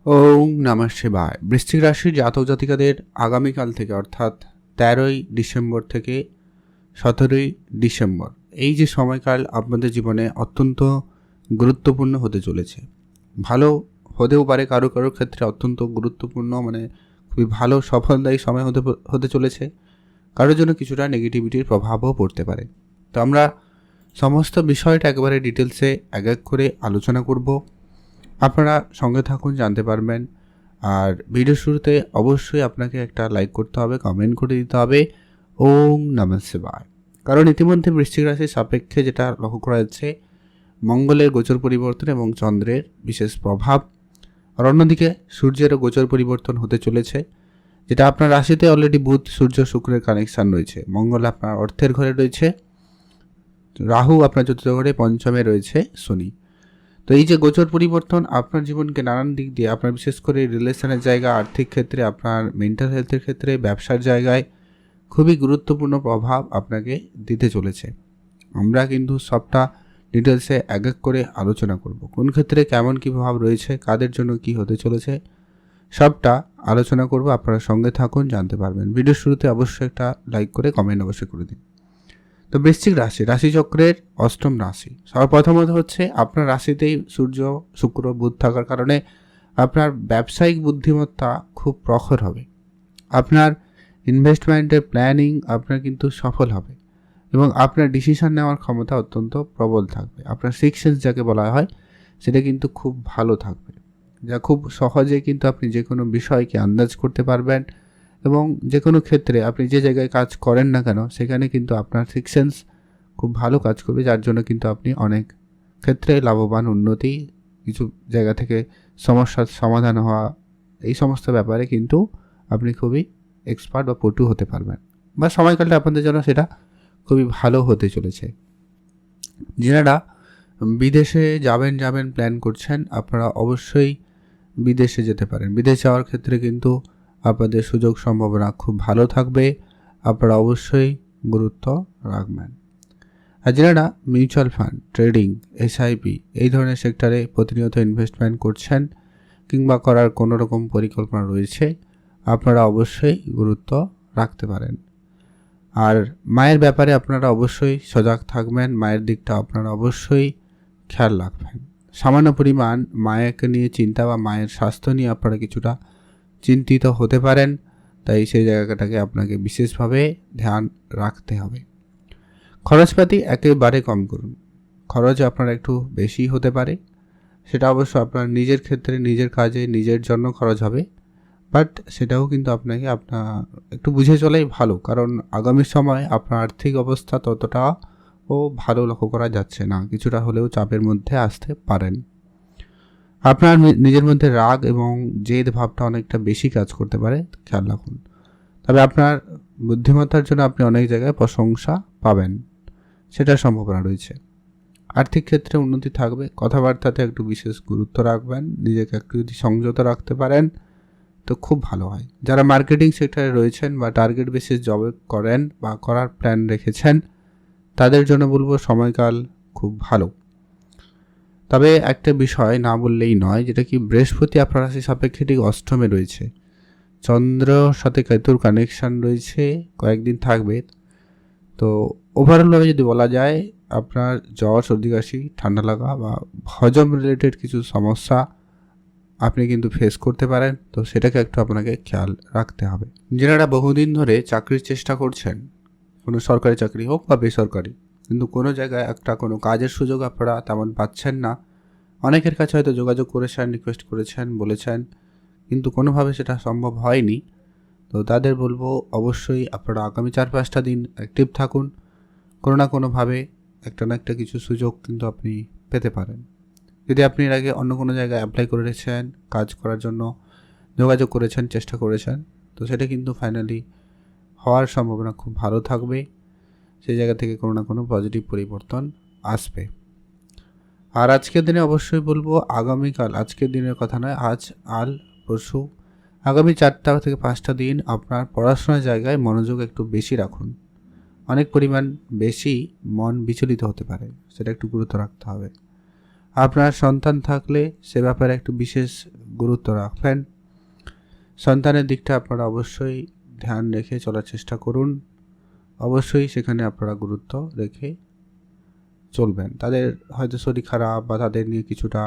ওম নমঃ শিবায়। বৃশ্চিক রাশির জাতক জাতিকাদের আগামীকাল থেকে অর্থাৎ 13ই ডিসেম্বর থেকে 17ই ডিসেম্বর এই যে সময়কাল আপনাদের জীবনে অত্যন্ত গুরুত্বপূর্ণ হতে চলেছে। ভালো হতেও পারে, কারো কারোর ক্ষেত্রে অত্যন্ত গুরুত্বপূর্ণ খুবই ভালো সফলদায়ী সময় হতে চলেছে। কারোর জন্য কিছুটা নেগেটিভিটির প্রভাবও পড়তে পারে। তো আমরা সমস্ত বিষয়টা একেবারে ডিটেলসে এক এক করে আলোচনা করব। আপনারা সঙ্গে থাকুন, জানতে পারবেন। আর ভিডিও শুরুতে অবশ্যই আপনাকে একটা লাইক করতে হবে, কমেন্ট করে দিতে হবে ওম নমঃ শিবায়। কারণ ইতিমধ্যে বৃশ্চিক রাশির সাপেক্ষে যেটা লক্ষ্য করা যাচ্ছে, মঙ্গলের গোচর পরিবর্তন এবং চন্দ্রের বিশেষ প্রভাব। আর অন্যদিকে সূর্যেরও গোচর পরিবর্তন হতে চলেছে, যেটা আপনার রাশিতে অলরেডি বুধ সূর্য শুক্রের কানেকশান রয়েছে। মঙ্গল আপনার অর্থের ঘরে রয়েছে, রাহু আপনার চতুর্থ ঘরে, পঞ্চমে রয়েছে শনি। তো এই যে গোচর পরিবর্তন আপনার জীবনকে নানান দিক দিয়ে, আপনার বিশেষ করে রিলেশনের জায়গা, আর্থিক ক্ষেত্রে, আপনার মেন্টাল হেলথের ক্ষেত্রে, ব্যবসার জায়গায় খুবই গুরুত্বপূর্ণ প্রভাব আপনাকে দিতে চলেছে। আমরা কিন্তু সবটা ডিটেলসে এক এক করে আলোচনা করব। কোন ক্ষেত্রে কেমন কী প্রভাব রয়েছে, কাদের জন্য কি হতে চলেছে, সবটা আলোচনা করব। আপনারা সঙ্গে থাকুন, জানতে পারবেন। ভিডিও শুরুতে অবশ্যই একটা লাইক করে কমেন্ট অবশ্যই করে দিন। তো বৃশ্চিক রাশিচক্রের অষ্টম রাশি। সর্বপ্রথমত হচ্ছে আপনার রাশিতেই সূর্য শুক্র বুধ থাকার কারণে আপনার ব্যবসায়িক বুদ্ধিমত্তা খুব প্রখর হবে। আপনার ইনভেস্টমেন্টের প্ল্যানিং আপনার কিন্তু সফল হবে এবং আপনার ডিসিশন নেওয়ার ক্ষমতা অত্যন্ত প্রবল থাকবে। আপনার সিক্স সেন্স যাকে বলা হয় সেটা কিন্তু খুব ভালো থাকবে, যা খুব সহজে কিন্তু আপনি যে কোনো বিষয়কে আন্দাজ করতে পারবেন এবং যে কোনো ক্ষেত্রে আপনি যে জায়গায় কাজ করেন না কেন সেখানে কিন্তু আপনার সিক্স সেন্স খুব ভালো কাজ করবে, যার জন্য কিন্তু আপনি অনেক ক্ষেত্রে লাভবান, উন্নতি, কিছু জায়গা থেকে সমস্যার সমাধান হওয়া, এই সমস্ত ব্যাপারে কিন্তু আপনি খুবই এক্সপার্ট বা পটু হতে পারবেন, বা সময়কালটা আপনাদের জন্য সেটা খুবই ভালো হতে চলেছে। যারা বিদেশে যাবেন প্ল্যান করছেন, আপনারা অবশ্যই বিদেশে যেতে পারেন। বিদেশ যাওয়ার ক্ষেত্রে কিন্তু আপনাদের সুযোগ সম্ভাবনা খুব ভালো থাকবে, আপনারা অবশ্যই গুরুত্ব রাখবেন। আর যারা মিউচুয়াল ফান্ড, ট্রেডিং, এসআইপি এই ধরনের সেক্টরে প্রতিনিয়ত ইনভেস্টমেন্ট করছেন কিংবা করার কোনো রকম পরিকল্পনা রয়েছে, আপনারা অবশ্যই গুরুত্ব রাখতে পারেন। আর মায়ের ব্যাপারে আপনারা অবশ্যই সজাগ থাকবেন, মায়ের দিকটা আপনারা অবশ্যই খেয়াল রাখবেন। সামান্য পরিমাণ মায়েকে নিয়ে চিন্তা বা মায়ের স্বাস্থ্য নিয়ে আপনারা কিছুটা চিন্তিত হতে পারেন, তাই সেই জায়গাটাকে আপনাকে বিশেষভাবে ধ্যান রাখতে হবে। খরচপাতি একেবারে কম করুন। খরচ আপনার একটু বেশি হতে পারে, সেটা অবশ্য আপনার নিজের ক্ষেত্রে, নিজের কাজে, নিজের জন্য খরচ হবে, বাট সেটাও কিন্তু আপনার একটু বুঝে চলাই ভালো। কারণ আগামী সময় আপনার আর্থিক অবস্থা ততটাও ভালো লক্ষ্য করা যাচ্ছে না, কিছুটা হলেও চাপের মধ্যে আসতে পারেন। আপনার নিজের মধ্যে রাগ এবং জেদ ভাবটা অনেকটা বেশি কাজ করতে পারে, খেয়াল রাখুন। তবে আপনার বুদ্ধিমত্তার জন্য আপনি অনেক জায়গায় প্রশংসা পাবেন, সেটার সম্ভাবনা রয়েছে। আর্থিক ক্ষেত্রে উন্নতি থাকবে, কথাবার্তাতে একটু বিশেষ গুরুত্ব রাখবেন, নিজেকে একটু যদি সংযত রাখতে পারেন তো খুব ভালো হয়। যারা মার্কেটিং সেক্টরে রয়েছেন বা টার্গেট বেসিস জব করেন বা করার প্ল্যান রেখেছেন, তাদের জন্য বলবো সময়কাল খুব ভালো। তবে একটা বিষয় না বললেই নয়, যেটা কি বৃহস্পতি আপনার রাশি সাপেক্ষে ঠিক অষ্টমে রয়েছে, চন্দ্রর সাথে কেতুর কানেকশান রয়েছে, কয়েকদিন থাকবে। তো ওভারঅলভাবে যদি বলা যায়, আপনার জ্বর, সর্দি কাশি, ঠান্ডা লাগা বা হজম রিলেটেড কিছু সমস্যা আপনি কিন্তু ফেস করতে পারেন, তো সেটাকে একটু আপনাকে খেয়াল রাখতে হবে। যারা বহুদিন ধরে চাকরির চেষ্টা করছেন, কোনো সরকারি চাকরি হোক বা বেসরকারি, কিন্তু কোনো জায়গায় কোনো কাজের সুযোগ আপনারা তেমন পাচ্ছেন না, অনেকের কাছে হয়তো যোগাযোগ করেছেন, রিকোয়েস্ট করেছেন, বলেছেন, কিন্তু কোনোভাবে সেটা সম্ভব হয়নি, তো তাদের বলবো অবশ্যই আপনারা আগামী 4-5টা দিন অ্যাক্টিভ থাকুন। কোনো না কোনোভাবে একটা না একটা কিছু সুযোগ কিন্তু আপনি পেতে পারেন। যদি আপনি এর আগে অন্য কোনো জায়গায় অ্যাপ্লাই করে রেখেছেন, কাজ করার জন্য যোগাযোগ করেছেন, চেষ্টা করেছেন, তো সেটা কিন্তু ফাইনালি হওয়ার সম্ভাবনা খুব ভালো থাকবে। সেই জায়গা থেকে কোনো না কোনো পজিটিভ পরিবর্তন আসবে। আর আজকের দিনে অবশ্যই বলবো, আগামীকাল, আজকের দিনের কথা নয়, আজ পরশু, আগামী 4 থেকে 5টা দিন আপনার পড়াশোনার জায়গায় মনোযোগ একটু বেশি রাখুন। অনেক পরিমাণ বেশি মন বিচলিত হতে পারে, সেটা একটু গুরুত্ব রাখতে হবে। আপনার সন্তান থাকলে সে ব্যাপারে একটু বিশেষ গুরুত্ব রাখবেন। সন্তানের দিকটা আপনারা অবশ্যই ধ্যান রেখে চলার চেষ্টা করুন। অবশ্যই সেখানে আপনারা গুরুত্ব রেখে চলবেন। তাদের হয়তো শরীর খারাপ বা তাদের নিয়ে কিছুটা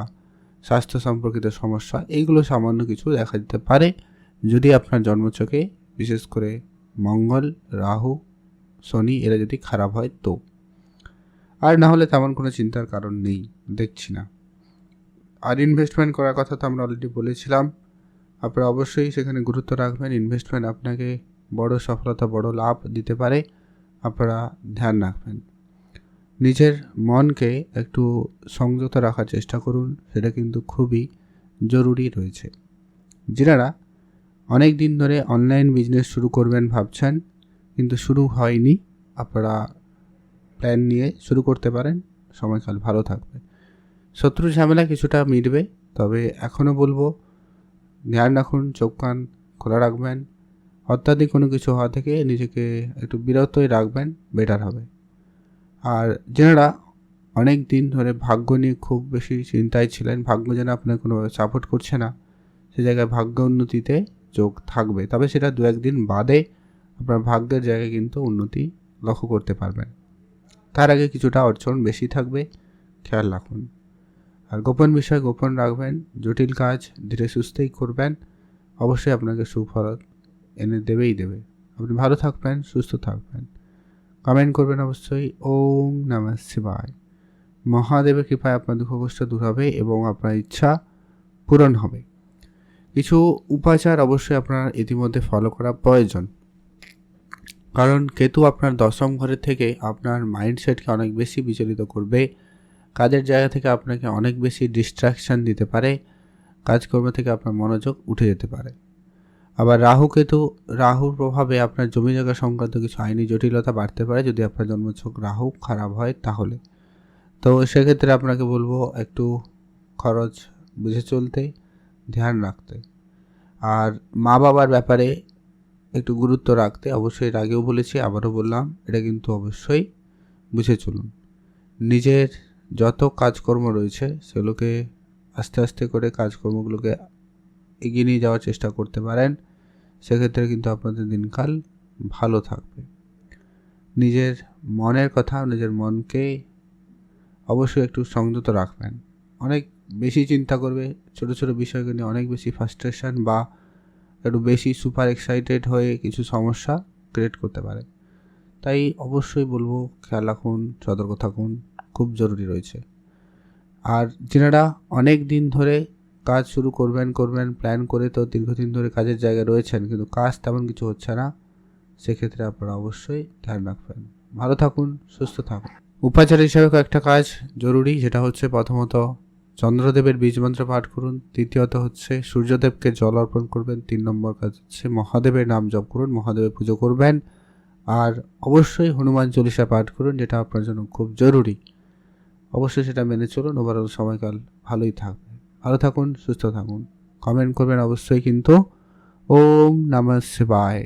স্বাস্থ্য সম্পর্কিত সমস্যা, এইগুলো সামান্য কিছু দেখা দিতে পারে যদি আপনার জন্মছকে বিশেষ করে মঙ্গল, রাহু, শনি এরা যদি খারাপ হয় তো। আর না হলে তেমন কোনো চিন্তার কারণ নেই, দেখছি না। আর ইনভেস্টমেন্ট করার কথা তো আমরা অলরেডি বলেছিলাম। আপনারা অবশ্যই সেখানে গুরুত্ব রাখবেন। ইনভেস্টমেন্ট আপনাকে বড় সফলতা, বড় লাভ দিতে পারে, আপনারা ধ্যান রাখবেন। নিজের মনকে একটু সংযত রাখার চেষ্টা করুন, সেটা কিন্তু খুবই জরুরি রয়েছে। যারা অনেক দিন ধরে অনলাইন বিজনেস শুরু করবেন ভাবছেন কিন্তু শুরু হয়নি, আপনারা প্ল্যান নিয়ে শুরু করতে পারেন, সময়কাল ভালো থাকবে। শত্রু ঝামেলা কিছুটা মিটবে, তবে এখনও বলবো ধ্যান রাখুন, চোখ কান খোলা রাখবেন। অত্যাধিক কোনো কিছু হওয়া থেকে নিজেকে একটু বিরতই রাখবেন, বেটার হবে। আর যারা অনেক দিন ধরে ভাগ্য নিয়ে খুব বেশি চিন্তায় ছিলেন, ভাগ্য যেন আপনার কোনোভাবে সাপোর্ট করছে না, সে জায়গায় ভাগ্য উন্নতিতে যোগ থাকবে, তবে সেটা 2-1 দিন বাদে আপনার ভাগ্যের জায়গায় কিন্তু উন্নতি লক্ষ্য করতে পারবেন। তার আগে কিছুটা অর্জন বেশি থাকবে, খেয়াল রাখুন। আর গোপন বিষয় গোপন রাখবেন, জটিল কাজ ধীরে সুস্থেই করবেন, অবশ্যই আপনাকে সুফল এনে দেবেই দেবে। আপনি ভালো থাকবেন, সুস্থ থাকবেন। কমেন্ট করবেন অবশ্যই। ওম নমঃ শিবায়। মহাদেবের কৃপায় আপনার দুঃখ কষ্ট দূর হবে এবং আপনার ইচ্ছা পূরণ হবে। কিছু উপাচার অবশ্যই আপনার ইতিমধ্যে ফলো করা প্রয়োজন, কারণ কেতু আপনার 10ম ঘরে থেকে আপনার মাইন্ডসেটকে অনেক বেশি বিচলিত করবে। কাজের জায়গা থেকে আপনাকে অনেক বেশি ডিস্ট্রাকশান দিতে পারে, কাজকর্ম থেকে আপনার মনোযোগ উঠে যেতে পারে। আবার রাহুর প্রভাবে আপনার জমি জায়গা সংক্রান্ত কিছু আইনি জটিলতা বাড়তে পারে যদি আপনার জন্মছক রাহু খারাপ হয় তাহলে। তো সেক্ষেত্রে আপনাকে বলবো একটু খরচ বুঝে চলতে, ধ্যান রাখতে, আর মা বাবার ব্যাপারে একটু গুরুত্ব রাখতে। অবশ্যই এর আগেও বলেছি, আবারও বললাম, এটা কিন্তু অবশ্যই বুঝে চলুন। নিজের যত কাজকর্ম রয়েছে সেগুলোকে আস্তে আস্তে করে কাজকর্মগুলোকে এগিয়ে নিয়ে যাওয়ার চেষ্টা করতে পারেন, সেক্ষেত্রে কিন্তু আপনাদের দিনকাল ভালো থাকবে। নিজের মনের কথা, নিজের মনকে অবশ্যই একটু সংযত রাখবেন। অনেক বেশি চিন্তা করবে, ছোট ছোট বিষয়কে নিয়ে অনেক বেশি ফ্রাস্ট্রেশন বা একটু বেশি সুপার এক্সাইটেড হয়ে কিছু সমস্যা ক্রিয়েট করতে পারে। তাই অবশ্যই বলবো খেয়াল রাখুন, সতর্ক থাকুন, খুব জরুরি রয়েছে। আর যারা অনেক দিন ধরে কাজ শুরু করবেন প্ল্যান করে তো দীর্ঘদিন ধরে কাজের জায়গায় রয়েছেন কিন্তু কাজ তেমন কিছু হচ্ছে না, সেক্ষেত্রে আপনারা অবশ্যই ধ্যান রাখবেন। ভালো থাকুন, সুস্থ থাকুন। উপাচার হিসাবে কয়েকটা কাজ জরুরি, যেটা হচ্ছে প্রথমত চন্দ্রদেবের বীজমন্ত্র পাঠ করুন, দ্বিতীয়ত হচ্ছে সূর্যদেবকে জল অর্পণ করবেন, 3 নম্বর কাজ হচ্ছে মহাদেবের নাম জপ করুন, মহাদেবের পুজো করবেন, আর অবশ্যই হনুমান চল্লিশা পাঠ করুন, যেটা আপনার জন্য খুব জরুরি। অবশ্যই সেটা মেনে চলুন, ওভারঅল সময়কাল ভালোই থাকবে। ভালো থাকুন, সুস্থ থাকুন। কমেন্ট করবেন অবশ্যই কিন্তু। ওম নমঃ শিবায়।